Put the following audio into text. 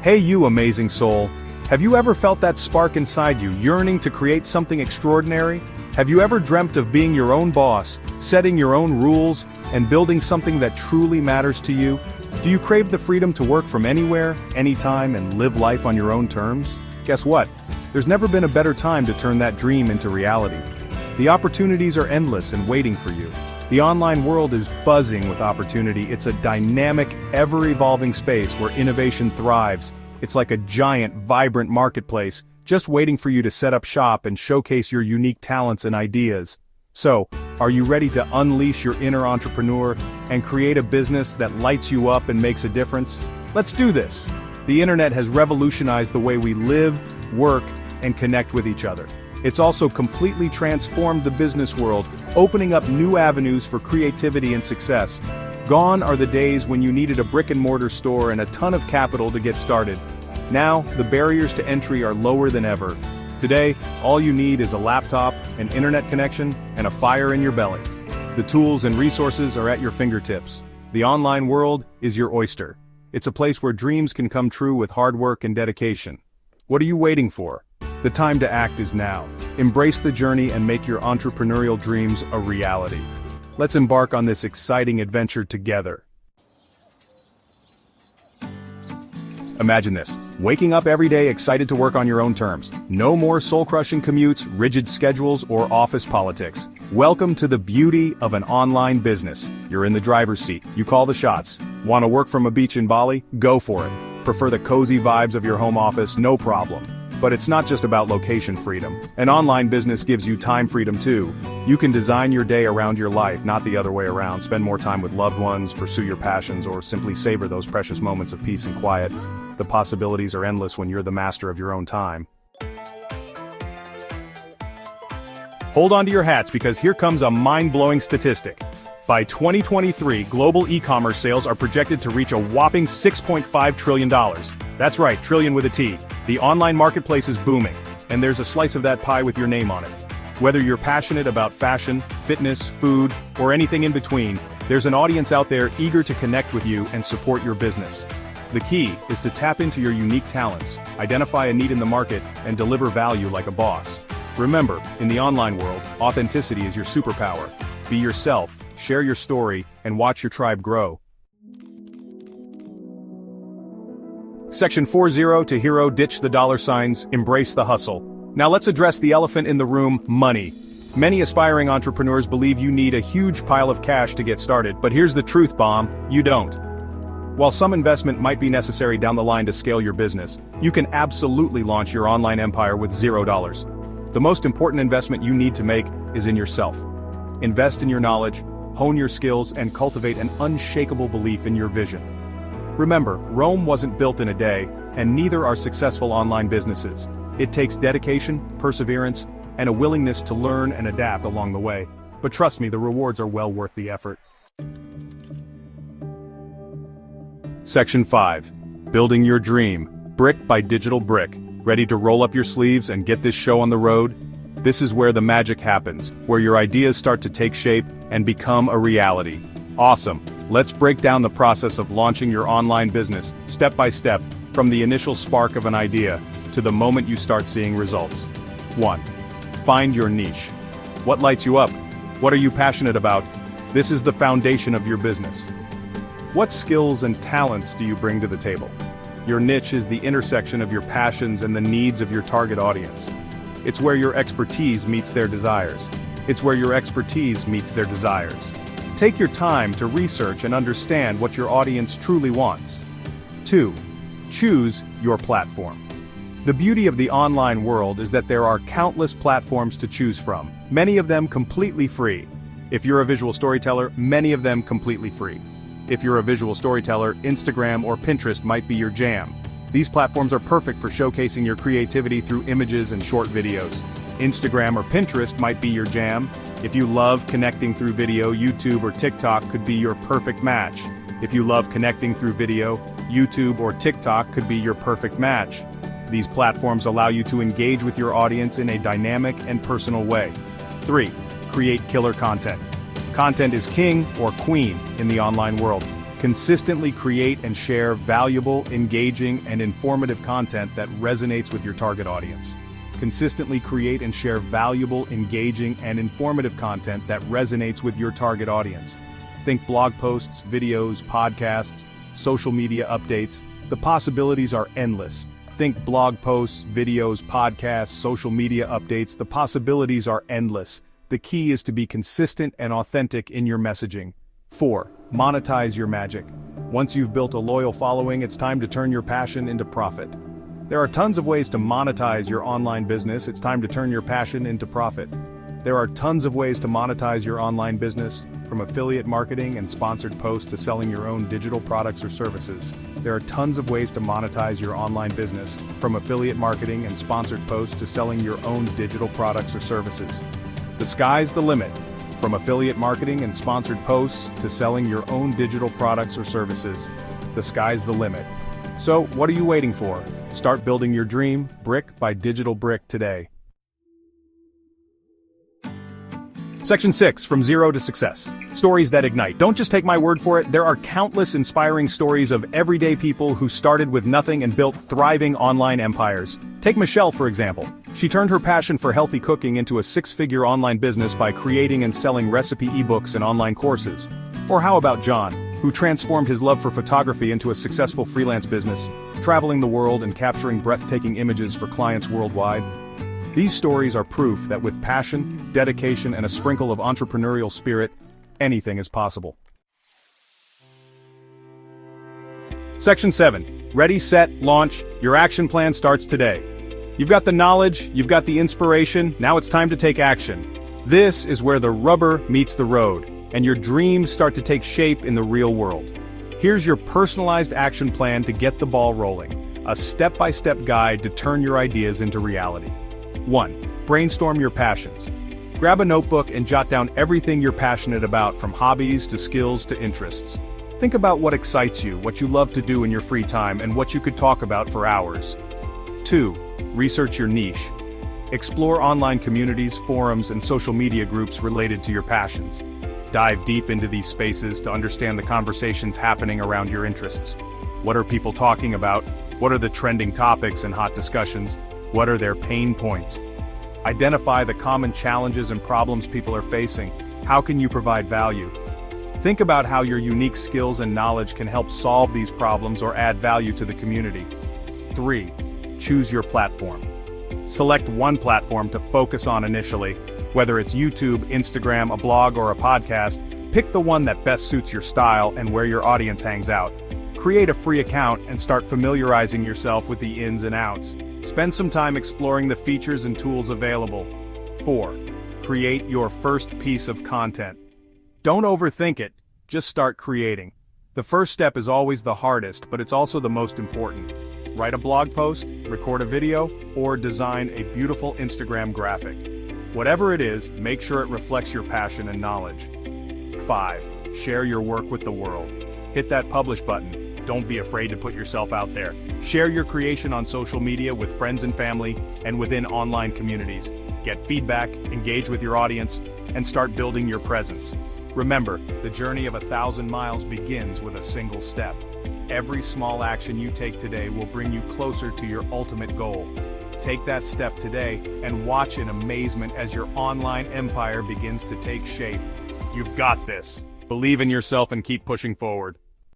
Hey you amazing soul! Have you ever felt that spark inside you yearning to create something extraordinary? Have you ever dreamt of being your own boss, setting your own rules, and building something that truly matters to you? Do you crave the freedom to work from anywhere, anytime, and live life on your own terms? Guess what? There's never been a better time to turn that dream into reality. The opportunities are endless and waiting for you. The online world is buzzing with opportunity. It's a dynamic, ever-evolving space where innovation thrives. It's like a giant, vibrant marketplace, just waiting for you to set up shop and showcase your unique talents and ideas. So, are you ready to unleash your inner entrepreneur and create a business that lights you up and makes a difference? Let's do this! The internet has revolutionized the way we live, work, and connect with each other. It's also completely transformed the business world, opening up new avenues for creativity and success. Gone are the days when you needed a brick-and-mortar store and a ton of capital to get started. Now, the barriers to entry are lower than ever. Today, all you need is a laptop, an internet connection, and a fire in your belly. The tools and resources are at your fingertips. The online world is your oyster. It's a place where dreams can come true with hard work and dedication. What are you waiting for? The time to act is now. Embrace the journey and make your entrepreneurial dreams a reality. Let's embark on this exciting adventure together. Imagine this, waking up every day excited to work on your own terms. No more soul-crushing commutes, rigid schedules, or office politics. Welcome to the beauty of an online business. You're in the driver's seat, you call the shots. Want to work from a beach in Bali? Go for it. Prefer the cozy vibes of your home office? No problem. But it's not just about location freedom. An online business gives you time freedom too. You can design your day around your life, not the other way around. Spend more time with loved ones, pursue your passions, or simply savor those precious moments of peace and quiet. The possibilities are endless when you're the master of your own time. Hold on to your hats because here comes a mind-blowing statistic. By 2023, global e-commerce sales are projected to reach a whopping $6.5 trillion. That's right, trillion with a T. The online marketplace is booming, and there's a slice of that pie with your name on it. Whether you're passionate about fashion, fitness, food, or anything in between, there's an audience out there eager to connect with you and support your business. The key is to tap into your unique talents, identify a need in the market, and deliver value like a boss. Remember, in the online world, authenticity is your superpower. Be yourself, share your story, and watch your tribe grow. Section 40 to hero, ditch the dollar signs, embrace the hustle. Now let's address the elephant in the room, money. Many aspiring entrepreneurs believe you need a huge pile of cash to get started, but here's the truth bomb, you don't. While some investment might be necessary down the line to scale your business, you can absolutely launch your online empire with $0. The most important investment you need to make is in yourself. Invest in your knowledge, hone your skills, and cultivate an unshakable belief in your vision. Remember, Rome wasn't built in a day, and neither are successful online businesses. It takes dedication, perseverance, and a willingness to learn and adapt along the way. But trust me, the rewards are well worth the effort. Section 5. Building your dream, brick by digital brick. Ready to roll up your sleeves and get this show on the road? This is where the magic happens, where your ideas start to take shape and become a reality. Awesome! Let's break down the process of launching your online business, step by step, from the initial spark of an idea, to the moment you start seeing results. 1. Find your niche. What lights you up? What are you passionate about? This is the foundation of your business. What skills and talents do you bring to the table? Your niche is the intersection of your passions and the needs of your target audience. It's where your expertise meets their desires. It's where your expertise meets their desires. Take your time to research and understand what your audience truly wants. 2. Choose your platform. The beauty of the online world is that there are countless platforms to choose from, many of them completely free. If you're a visual storyteller, many of them completely free. If you're a visual storyteller, Instagram or Pinterest might be your jam. These platforms are perfect for showcasing your creativity through images and short videos. Instagram or Pinterest might be your jam. If you love connecting through video, YouTube or TikTok could be your perfect match. If you love connecting through video, YouTube or TikTok could be your perfect match. These platforms allow you to engage with your audience in a dynamic and personal way. 3. Create killer content. Content is king or queen in the online world. Consistently create and share valuable, engaging, and informative content that resonates with your target audience. Consistently create and share valuable, engaging, and informative content that resonates with your target audience. Think blog posts, videos, podcasts, social media updates. The possibilities are endless. Think blog posts, videos, podcasts, social media updates. The possibilities are endless. The key is to be consistent and authentic in your messaging. 4. Monetize your magic. Once you've built a loyal following, it's time to turn your passion into profit. There are tons of ways to monetize your online business. It's time to turn your passion into profit. There are tons of ways to monetize your online business, from affiliate marketing and sponsored posts to selling your own digital products or services. There are tons of ways to monetize your online business, from affiliate marketing and sponsored posts to selling your own digital products or services. The sky's the limit. From affiliate marketing and sponsored posts to selling your own digital products or services. The sky's the limit. So, what are you waiting for? Start building your dream, brick by digital brick today. Section 6, From Zero to Success. Stories that ignite. Don't just take my word for it, there are countless inspiring stories of everyday people who started with nothing and built thriving online empires. Take Michelle, for example. She turned her passion for healthy cooking into a 6-figure online business by creating and selling recipe ebooks and online courses. Or how about John, who transformed his love for photography into a successful freelance business, traveling the world and capturing breathtaking images for clients worldwide? These stories are proof that with passion, dedication, and a sprinkle of entrepreneurial spirit, anything is possible. Section 7. Ready, set, launch. Your action plan starts today. You've got the knowledge, you've got the inspiration, now it's time to take action. This is where the rubber meets the road, and your dreams start to take shape in the real world. Here's your personalized action plan to get the ball rolling, a step-by-step guide to turn your ideas into reality. 1. Brainstorm your passions. Grab a notebook and jot down everything you're passionate about, from hobbies to skills to interests. Think about what excites you, what you love to do in your free time, and what you could talk about for hours. 2. Research your niche. Explore online communities, forums, and social media groups related to your passions. Dive deep into these spaces to understand the conversations happening around your interests. What are people talking about? What are the trending topics and hot discussions? What are their pain points? Identify the common challenges and problems people are facing. How can you provide value? Think about how your unique skills and knowledge can help solve these problems or add value to the community. 3. Choose your platform. Select one platform to focus on initially. Whether it's YouTube, Instagram, a blog, or a podcast, pick the one that best suits your style and where your audience hangs out. Create a free account and start familiarizing yourself with the ins and outs. Spend some time exploring the features and tools available. 4. Create your first piece of content. Don't overthink it, just start creating. The first step is always the hardest, but it's also the most important. Write a blog post, record a video, or design a beautiful Instagram graphic. Whatever it is, make sure it reflects your passion and knowledge. 5. Share your work with the world. Hit that publish button. Don't be afraid to put yourself out there. Share your creation on social media with friends and family and within online communities. Get feedback, engage with your audience, and start building your presence. Remember, the journey of 1,000 miles begins with a single step. Every small action you take today will bring you closer to your ultimate goal. Take that step today and watch in amazement as your online empire begins to take shape. You've got this. Believe in yourself and keep pushing forward.